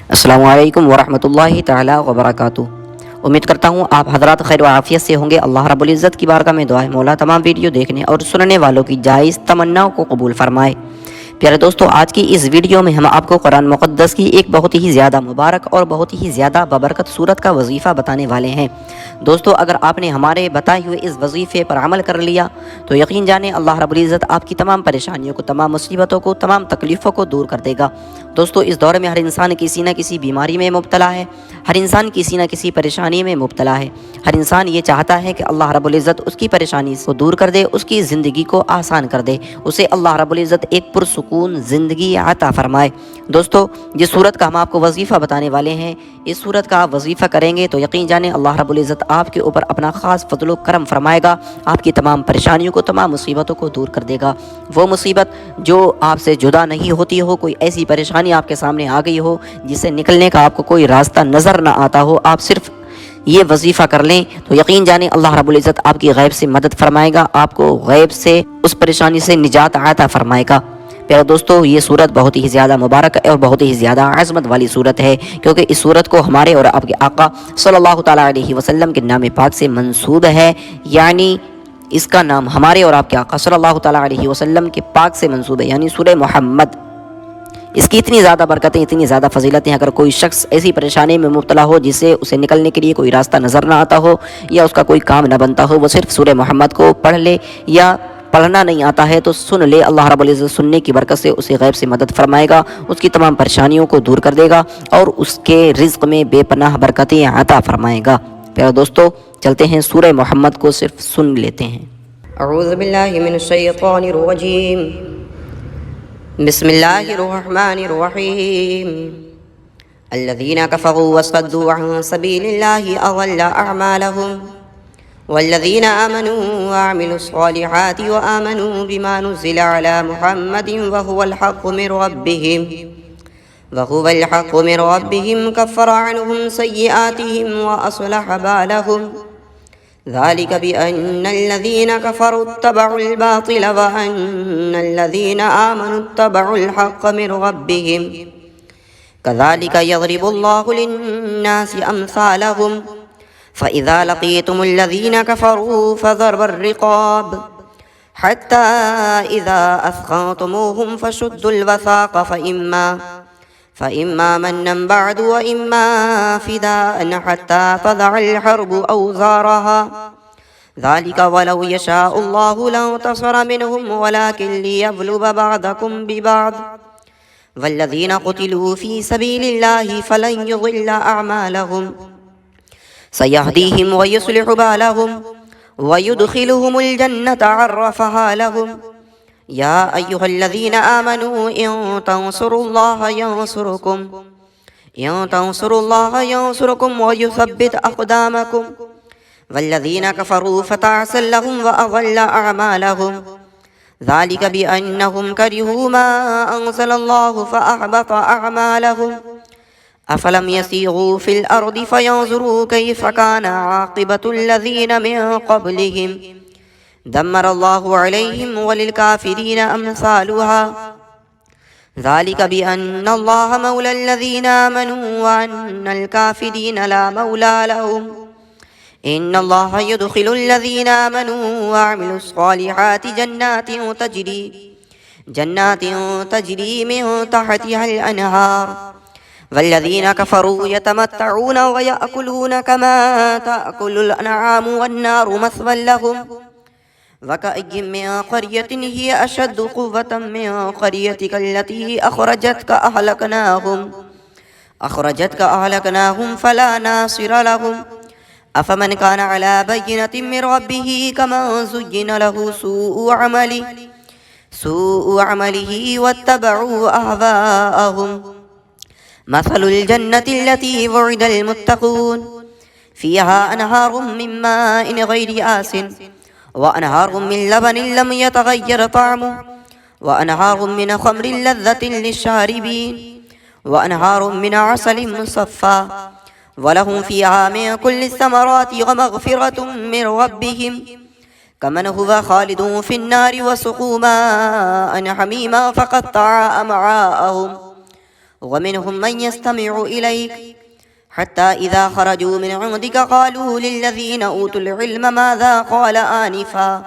अस्सलामु अलैकुम वरहमतुल्लाहि ताला वबरकातुहू। उम्मीद करता हूँ आप हज़रात खैर व आफ़ियत से होंगे। अल्लाह रब्बुल इज़्ज़त की बारगाह में दुआ है मौला तमाम वीडियो देखने और सुनने वालों की जायज़ तमन्नाओं को कबूल फरमाए। प्यारे दोस्तों, आज की इस वीडियो में हम आपको कुरान मुक़द्दस की एक बहुत ही ज़्यादा मुबारक और बहुत ही ज़्यादा बबरकत सूरत का वजीफ़ा बताने वाले हैं। दोस्तों, अगर आपने हमारे बताए हुए इस वजीफ़े पर अमल कर लिया तो यकीन जाने अल्लाह रब्बुल इज़्ज़त आपकी तमाम परेशानियों को, तमाम मुसीबतों को, तमाम तकलीफ़ों को दूर कर देगा। दोस्तों, इस दौर में हर इंसान किसी न किसी बीमारी में मुब्तला है, हर इंसान किसी न किसी परेशानी में मुब्तला है। हर इंसान ये चाहता है कि अल्लाह रब्बुल इज़्ज़त उसकी परेशानी को दूर कर दे, उसकी ज़िंदगी को आसान कर दे, उसे अल्लाह रब्बुल इज़्ज़त एक पुरसुकून ज़िंदगी अता फ़रमाए। दोस्तों, जिस सूरत का हम आपको वजीफ़ा बताने वाले हैं, इस सूरत का आप वजीफ़ा करेंगे तो यकीन जाने अल्लाह रब्बुल इज़्ज़त आपके ऊपर अपना ख़ास फ़ज़ल व करम फरमाएगा, आपकी तमाम परेशानियों को, तमाम मुसीबतों को दूर कर देगा। वो मुसीबत जो आपसे जुदा नहीं होती हो, कोई ऐसी परेशानी आपके सामने आ गई हो जिससे निकलने का आपको कोई रास्ता नज़र ना आता हो, आप सिर्फ ये वजीफ़ा कर लें तो यकीन जाने अल्लाह रब्बुल इज़्ज़त आपकी गैब से मदद फरमाएगा, आपको गैब से उस परेशानी से निजात अता फरमाएगा। प्यारे दोस्तों, ये सूरत बहुत ही ज़्यादा मुबारक और बहुत ही ज़्यादा अज़मत वाली सूरत है, क्योंकि इस सूरत को हमारे और आपके आका सल्लल्लाहु ताला अलैहि वसल्लम के नाम पाक से मंसूब है। यानी इसका नाम हमारे और आपके आका सल्लल्लाहु ताला अलैहि वसल्लम के पाक से मंसूब है, यानी सूरह मोहम्मद। इसकी इतनी ज़्यादा बरकतें, इतनी ज़्यादा फजीलतें, अगर कोई शख्स ऐसी परेशानी में मुब्तला हो जिससे उसे निकलने के लिए कोई रास्ता नज़र ना आता हो या उसका कोई काम न बनता हो, वो सिर्फ सूरह मोहम्मद को पढ़ ले, या पढ़ना नहीं आता है तो सुन ले, अल्लाह रब्बुल इज़्ज़त सुनने की बरकत से उसे गैब से मदद फरमाएगा, उसकी तमाम परेशानियों को दूर कर देगा और उसके रिज़्क़ में बेपनाह बरकतें अता फरमाएगा। प्यारे दोस्तों, चलते हैं सूरह मोहम्मद को सिर्फ सुन लेते हैं। अऊज़ु बिल्लाहि मिनश शैतानिर रजीम, बिस्मिल्लाहिर्रहमानिर्रहीम। अल्लज़ीना कफ़रू वसद्दू अन सबीलिल्लाहि अज़ल्ल अअमालहुम वल्लज़ीना आमनू वअमिलुस्सॉलिहाति वआमनू बिमा नुज़्ज़िला अला मुहम्मदिन वहुवल हक़्क़ु मिर रब्बिहिम कफ़्फ़र अन्हुम सय्यिआतिहिम वअस्लह बालहुम ज़ालिक बिअन्नल्लज़ीना कफ़रू इत्तबउल बातिल वअन्नल्लज़ीना आमनू इत्तबउल हक़्क़ मिर रब्बिहिम कज़ालिक यज़रिबुल्लाहु लिन्नासि अम्सालहुम फ़इज़ा लक़ीतुमुल्लज़ीना कफ़रू फ़ज़रबुर रिक़ाब हत्ता इज़ा अस्ख़न्तुमूहुम फ़शुद्दुल वसाक़ फ़इम्मा मन्नन बअदु वइम्मा फ़िदाअन हत्ता तज़अल हर्बु औज़ारहा ज़ालिक वलौ यशाअल्लाहु लंतसर मिनहुम वलाकिन लियब्लुव बअदकुम बिबअद वल्लज़ीना क़ुतिलू फ़ी सबीलिल्लाहि फ़लन युज़िल्ल अअमालहुम सयहदीहिम वयुस्लिहु बालहुम वयुदखिलुहुमुल जन्नत अर्रफ़हा लहुम या अय्युहल्लज़ीना आमनू इन तंसुरुल्लाह यंसुरुकुम वयुसब्बित अक़दामकुम वल्लज़ीना कफ़रू फ़तअसल लहुम वअज़ल्ल अअमालहुम ज़ालिक बिअन्नहुम करिहू मा अंज़लल्लाहु फ़अहबत अअमालहुम अफ़लम यसीगू फ़िल अर्दि फ़यंज़ुरू कैफ़ कान आक़िबतुल्लज़ीना मिन क़ब्लिहिम दम्मरल्लाहु अलैहिम वलिलकाफ़िरीन अम्सालुहा ज़ालिक बिअन्नल्लाह मौलल्लज़ीना आमनू वअन्नल काफ़िरीन ला मौला लहुम इन्नल्लाह युदखिलुल्लज़ीना आमनू वअमिलुस्सॉलिहाति जन्नातिन तजरी मिन तहतिहल अनहार वल्लज़ीना कफ़रू यतमत्तऊन वयअकुलून कमा तअकुलुल अनआमु वन्नारु मस्वल लहुम वकअय्यिम मिन क़र्यतिन हिय अशद्दु क़ुव्वतन मिन क़र्यतिकल्लती अख़रजतक अहलकनाहुम फला नासिर लहुम अफ़मन कान अला बय्यिनतिन मिन रब्बिही कमन ज़ुय्यिन लहू सूअु अमलिही वत्तबअू अहवाअहुम मसलुल जन्नतिल्लती वुइदल मुत्तक़ून फ़ीहा अनहारुम मिन माइन गैरि आसिन वअनहारुम मिन लबनिन लम यतग़य्यर तअमुहु वअनहारुम मिन ख़म्रिन लज़्ज़तिन लिश्शारिबीन वअनहारुम मिन असलिन मुसफ़्फ़ा वलहुम फ़ीहा मिन कुल्लि समराति वमग़फ़िरतुम मिन रब्बिहिम कमन हुवा ख़ालिदुन फ़िन्नारि वसुक़ू माअन हमीमा फ़क़त्तअ अमआअहुम ومنهم من يستمع إليك حتى إذا خرجوا من عندك قالوا للذين أوتوا العلم ماذا قال آنفا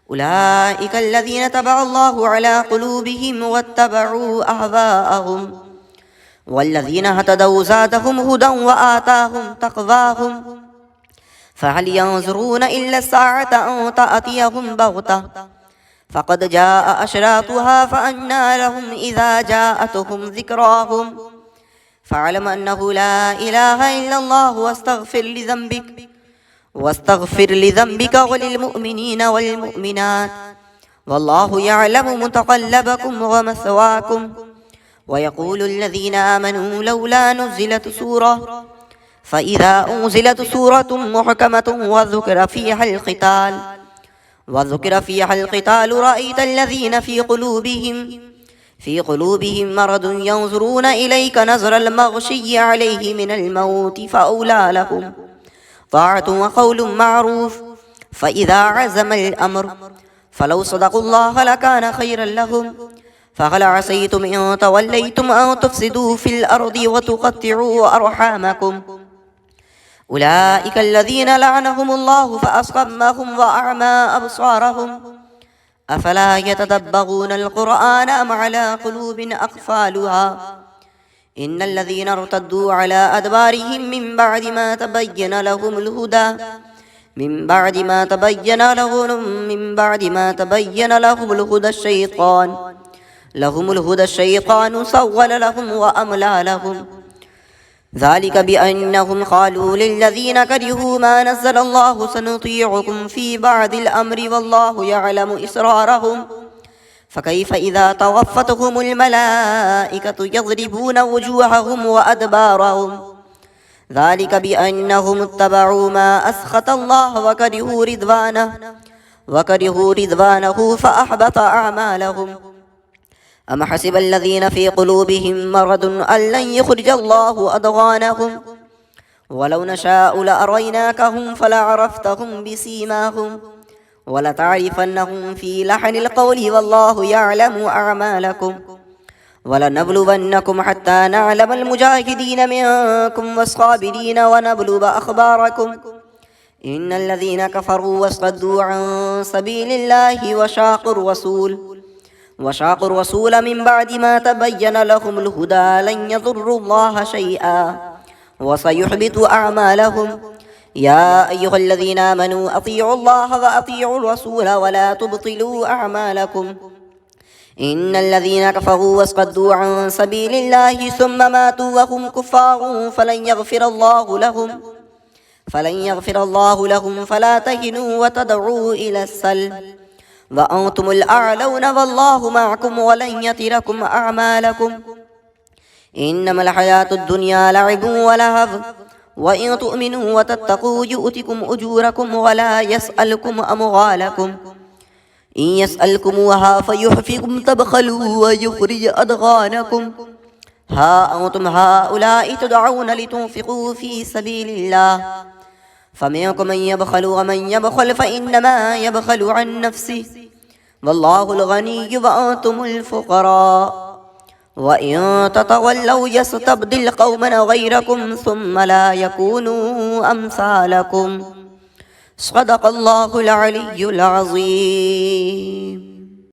أولئك الذين تبع الله على قلوبهم واتبعوا أهواءهم والذين اهتدوا زادهم هدى وآتاهم تقواهم فهل ينظرون إلا الساعة أن تأتيهم بغتة فقد جاء أشراطها فأنى لهم إذا جاءتهم ذكراهم فاعلم أنه لا إله إلا الله واستغفر لذنبك وللمؤمنين والمؤمنات والله يعلم متقلبكم ومثواكم ويقول الذين آمنوا لولا نزلت سورة فإذا أنزلت سورة محكمة وذكر فيها القتال رأيت الذين في قلوبهم مرض ينظرون إليك نظر المغشي عليه من الموت فأولى لهم طاعة وقول معروف فإذا عزم الأمر فلو صدقوا الله لكان خيرا لهم فهل عسيتم إن توليتم أن تفسدوا في الأرض وتقطعوا أرحامكم أولئك الذين لعنهم الله فأصمهم وأعمى أبصارهم أفلا يتدبرون القرآن أم على قلوب أقفالها إن الذين ارتدوا على أدبارهم من بعد ما تبين لهم الهدى الشيطان سول لهم وأملى لهم ذلك بأنهم قالوا للذين كرهوا ما نزل الله سنطيعكم في بعض الأمر والله يعلم إسرارهم فكيف إذا توفتهم الملائكة يضربون وجوههم وأدبارهم ذلك بأنهم اتبعوا ما أسخط الله وكرهوا رضوانه فأحبط أعمالهم أم حسب الذين في قلوبهم مرض أن لن يخرج الله أضغانهم ولو نشاء لأريناكهم فلعرفتهم بسيماهم ولتعرفنهم في لحن القول والله يعلم أعمالكم ولنبلونكم حتى نعلم المجاهدين منكم والصابرين ونبلو أخباركم إن الذين كفروا وصدوا عن سبيل الله وشاقوا الرسول من بعد ما تبين لهم الهدى لن يضروا الله شيئا وسيحبط أعمالهم يا أيها الذين آمنوا أطيعوا الله وأطيعوا الرسول ولا تبطلوا أعمالكم إن الذين كفروا وصدوا عن سبيل الله ثم ماتوا وهم كفار فلن يغفر الله لهم فلا تهنوا وتدعوا إلى السلم وأنتم الأعلون والله معكم ولن يتركم أعمالكم إنما الحياة الدنيا لعب ولهو وإن تؤمنوا وتتقوا يؤتكم أجوركم ولا يسألكم أموالكم إن يسألكموها فيحفكم تبخلوا ويخرج أضغانكم ها أنتم هؤلاء تدعون لتنفقوا في سبيل الله فمنكم من يبخل ومن يبخل فإنما يبخل عن نفسه والله الغني وأنتم الفقراء وإن تتولوا يستبدل قوما غيركم ثم لا يكونوا أمثالكم صدق الله العلي العظيم.